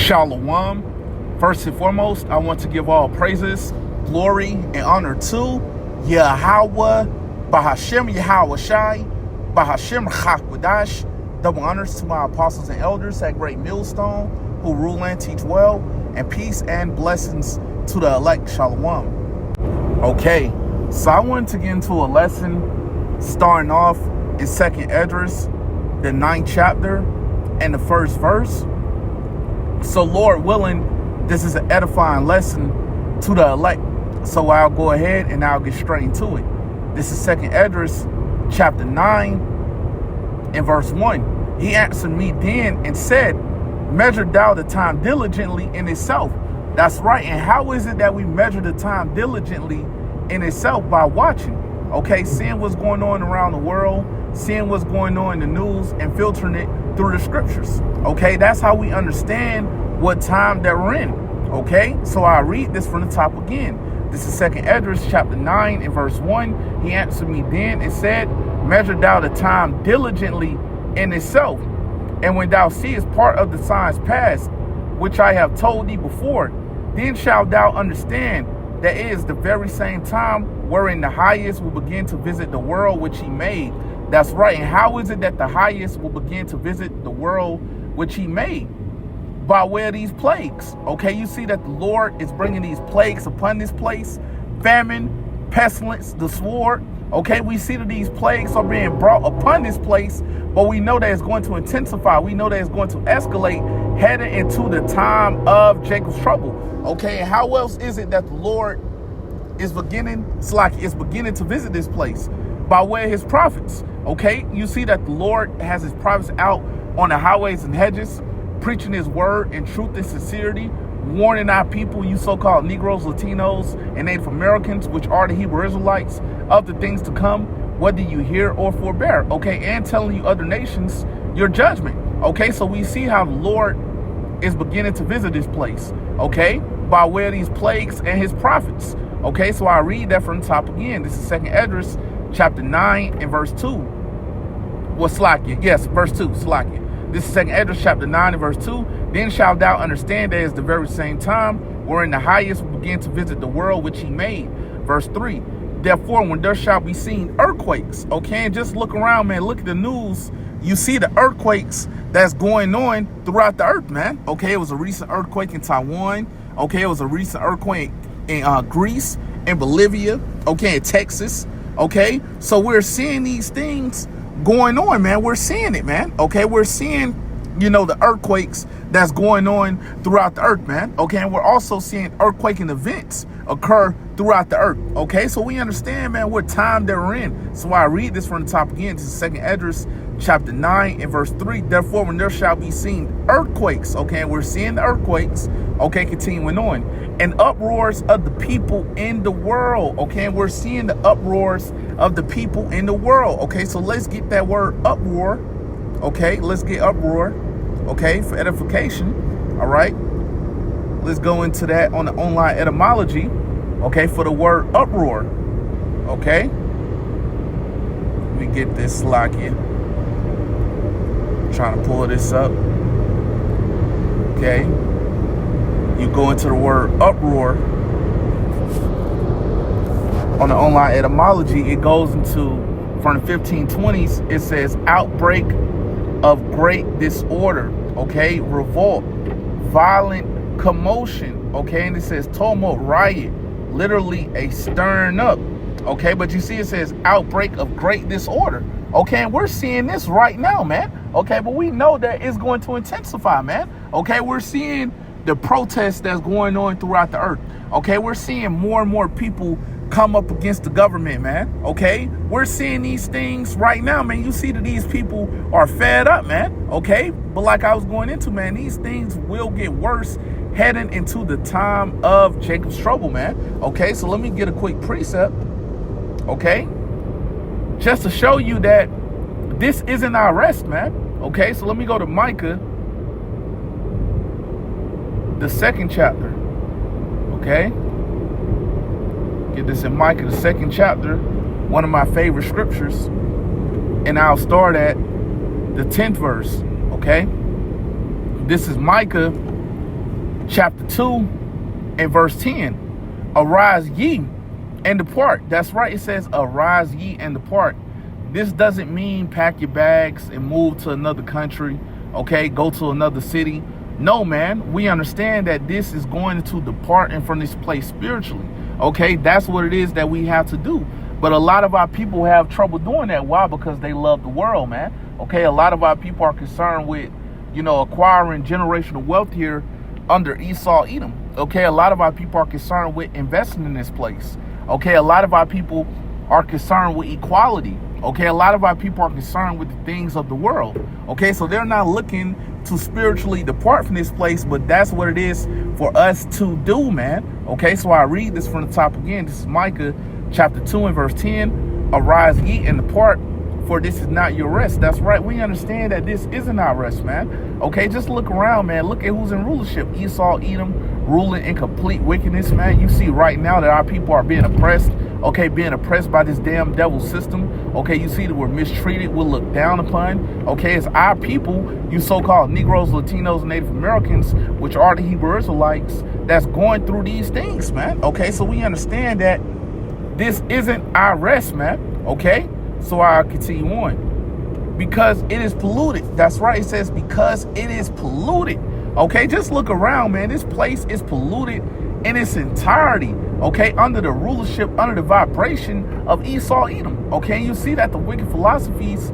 Shalom. First and foremost, I want to give all praises, glory, and honor to Yahweh, Bahashem Yahweh Shai, Bahashem Chakwadash. Double honors to my apostles and elders at Great Millstone who rule and teach well, and peace and blessings to the elect. Shalom. Okay, so I wanted to get into a lesson starting off in 2nd Esdras, the 9th chapter and the 1st verse. So Lord willing, this is an edifying lesson to the elect. So I'll go ahead and I'll get straight into it. This is 2nd Esdras chapter 9 and verse 1. He answered me then and said, measure thou the time diligently in itself. That's right. And how is it that we measure the time diligently in itself? By watching. Okay, seeing what's going on around the world, seeing what's going on in the news, and filtering it through the scriptures. Okay, that's how we understand what time that we're in. Okay, so I read this from the top again. This is 2nd Esdras chapter 9 and verse 1. He answered me then and said, measure thou the time diligently in itself. And when thou seest part of the signs past, which I have told thee before, then shalt thou understand that it is the very same time wherein the highest will begin to visit the world which he made. That's right. And how is it that the highest will begin to visit the world which he made? By way of these plagues. Okay, you see that the Lord is bringing these plagues upon this place. Famine, pestilence, the sword. Okay, we see that these plagues are being brought upon this place, but we know that it's going to intensify. We know that it's going to escalate, heading into the time of Jacob's trouble. Okay, and how else is it that the Lord is beginning to visit this place? By way of his prophets. Okay, you see that the Lord has his prophets out on the highways and hedges, preaching his word in truth and sincerity, warning our people, you so-called Negroes, Latinos, and Native Americans, which are the Hebrew Israelites, of the things to come, whether you hear or forbear. Okay, and telling you other nations your judgment. Okay, so we see how the Lord is beginning to visit this place. Okay, by way of these plagues and his prophets. Okay, so I read that from the top again. This is 2nd Esdras chapter 9 and verse 2. Well, Slakia. Yes, verse 2, Slakia. This is 2nd Esdras chapter 9 and verse 2. Then shalt thou understand that it is the very same time wherein the highest will begin to visit the world which he made. Verse 3. Therefore, when there shall be seen earthquakes, okay, and just look around, man, look at the news. You see the earthquakes that's going on throughout the earth, man. Okay, it was a recent earthquake in Taiwan. Okay, it was a recent earthquake in Greece, in Bolivia, okay, in Texas. Okay, so we're seeing these things going on, man. We're seeing it, man. Okay, we're seeing, the earthquakes that's going on throughout the earth, man. Okay, and we're also seeing earthquaking events occur throughout the earth. Okay, so we understand, man, what time they're in. So I read this from the top again. This is 2nd Esdras chapter 9 and verse 3. Therefore, when there shall be seen earthquakes, okay, and we're seeing the earthquakes, okay, continuing on, and uproars of the people in the world, okay, and we're seeing the uproars of the people in the world. Okay, so let's get that word uproar. Okay, let's get uproar, okay, for edification. All right, let's go into that on the online etymology, okay, for the word uproar. Okay, let me get this lock in. Trying to pull this up. Okay, you go into the word uproar on the online etymology. It goes into, from the 1520s, it says outbreak of great disorder, okay, revolt, violent commotion, okay, and it says tumult, riot, literally a stirring up, okay, but you see it says outbreak of great disorder, okay, and we're seeing this right now, man, okay, but we know that it's going to intensify, man, okay, we're seeing the protests that's going on throughout the earth, okay, we're seeing more and more people come up against the government, man. Okay, we're seeing these things right now, man. You see that these people are fed up, man. Okay, but like I was going into, man, these things will get worse heading into the time of Jacob's trouble, man. Okay, so let me get a quick precept, okay, just to show you that this isn't our rest, man. Okay, so let me go to Micah, the 2nd chapter. Okay, get this in Micah, the 2nd chapter, one of my favorite scriptures, and I'll start at the 10th verse. Okay, this is Micah chapter 2 and verse 10. Arise ye and depart. That's right. It says, arise ye and depart. This doesn't mean pack your bags and move to another country. Okay, go to another city. No, man. We understand that this is going to depart from this place spiritually. Okay, that's what it is that we have to do. But a lot of our people have trouble doing that. Why? Because they love the world, man. Okay, a lot of our people are concerned with, acquiring generational wealth here under Esau, Edom. Okay, a lot of our people are concerned with investing in this place. Okay, a lot of our people are concerned with equality. Okay, a lot of our people are concerned with the things of the world. Okay, so they're not looking to spiritually depart from this place, but that's what it is for us to do, man. Okay, so I read this from the top again. This is Micah chapter 2 and verse 10. Arise ye and depart, for this is not your rest. That's right. We understand that this isn't our rest, man. Okay, just look around, man. Look at who's in rulership. Esau, Edom, ruling in complete wickedness, man. You see right now that our people are being oppressed. Okay, being oppressed by this damn devil system. Okay, you see that we're mistreated, we're looked down upon. Okay, it's our people, you so-called Negroes, Latinos, and Native Americans, which are the Hebrew Israelites, that's going through these things, man. Okay, so we understand that this isn't our rest, man. Okay, so I'll continue on. Because it is polluted. That's right, it says because it is polluted. Okay, just look around, man. This place is polluted in its entirety. Okay, under the rulership, under the vibration of Esau, Edom. Okay, you see that the wicked philosophies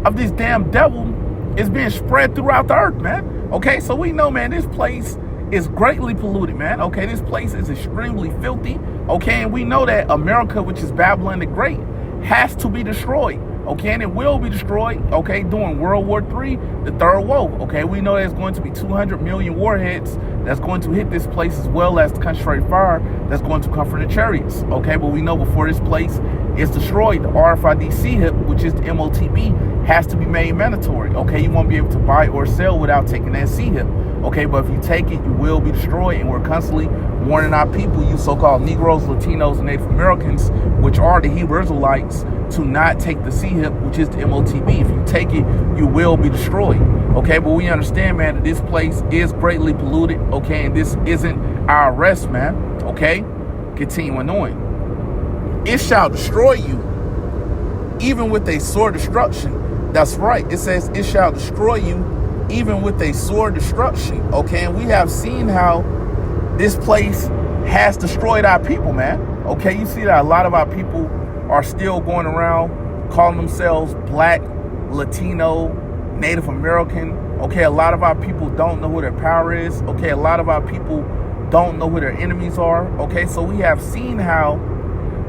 of this damn devil is being spread throughout the earth, man. Okay, so we know, man, this place is greatly polluted, man. Okay, this place is extremely filthy. Okay, and we know that America, which is Babylon the Great, has to be destroyed. Okay, and it will be destroyed, okay, during World War III, the third woe. Okay, we know there's going to be 200 million warheads that's going to hit this place, as well as the concentrated fire that's going to come from the chariots. Okay, but we know before this place is destroyed, the RFID CHIP, which is the MOTB, has to be made mandatory. Okay, you won't be able to buy or sell without taking that CHIP. Okay, but if you take it, you will be destroyed, and we're constantly warning our people, you so-called Negroes, Latinos, and Native Americans, which are the Hebrew Israelites, to not take the CHIP, which is the MOTB. If you take it, you will be destroyed. Okay, but we understand, man, that this place is greatly polluted. Okay, and this isn't our rest, man. Okay, continuing on. It shall destroy you, even with a sore destruction. That's right. It says it shall destroy you, even with a sore destruction. Okay, and we have seen how this place has destroyed our people, man. Okay, you see that a lot of our people are still going around calling themselves Black, Latino, Native American. Okay, a lot of our people don't know who their power is. Okay, a lot of our people don't know who their enemies are. Okay, so we have seen how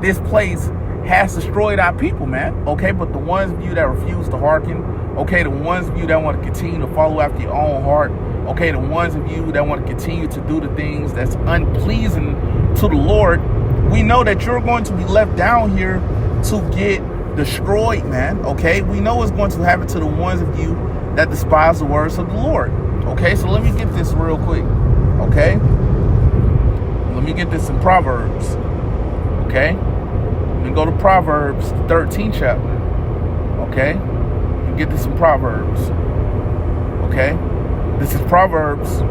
this place has destroyed our people, man. Okay, but the ones of you that refuse to hearken, okay, the ones of you that want to continue to follow after your own heart, okay, the ones of you that want to continue to do the things that's unpleasing to the Lord, we know that you're going to be left down here to get destroyed, man. Okay, we know what's going to happen to the ones of you that despise the words of the Lord. Okay, so let me get this real quick. Okay, let me get this in Proverbs. Okay, let me go to Proverbs 13th chapter. Okay, let me get this in Proverbs. Okay, this is Proverbs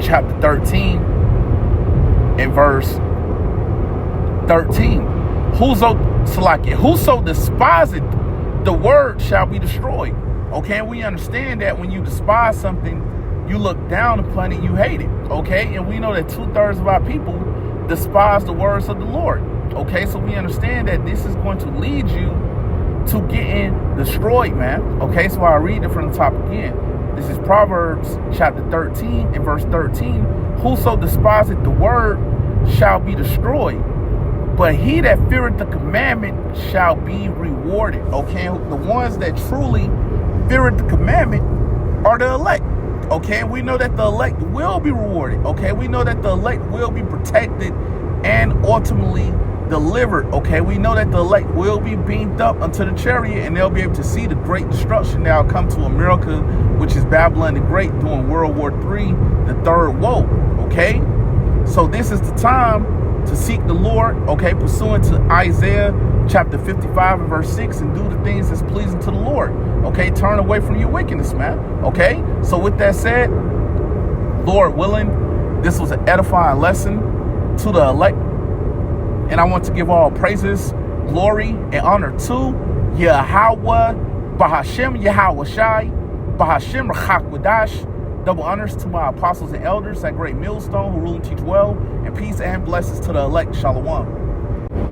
chapter 13 and verse 13. Whoso despiseth the word shall be destroyed. Okay, and we understand that when you despise something, you look down upon it, you hate it. Okay, and we know that 2/3 of our people despise the words of the Lord. Okay, so we understand that this is going to lead you to getting destroyed, man. Okay, so I'll read it from the top again. This is Proverbs chapter 13 and verse 13. Whoso despiseth the word shall be destroyed, but he that feareth the commandment shall be rewarded. Okay, the ones that truly feareth the commandment are the elect. Okay, we know that the elect will be rewarded. Okay, we know that the elect will be protected and ultimately delivered. Okay, we know that the elect will be beamed up unto the chariot, and they'll be able to see the great destruction that will come to America, which is Babylon the Great, during World War III, the third woe. Okay, so this is the time to seek the Lord, okay, pursuant to Isaiah chapter 55 and verse 6, and do the things that's pleasing to the Lord. Okay, turn away from your wickedness, man. Okay, so with that said, Lord willing, this was an edifying lesson to the elect. And I want to give all praises, glory, and honor to Yahweh, Bahashem Yahweh Shai, Bahashem Rachakwadash. Double honors to my apostles and elders, that great millstone who rule and teach well, and peace and blessings to the elect. Shalom.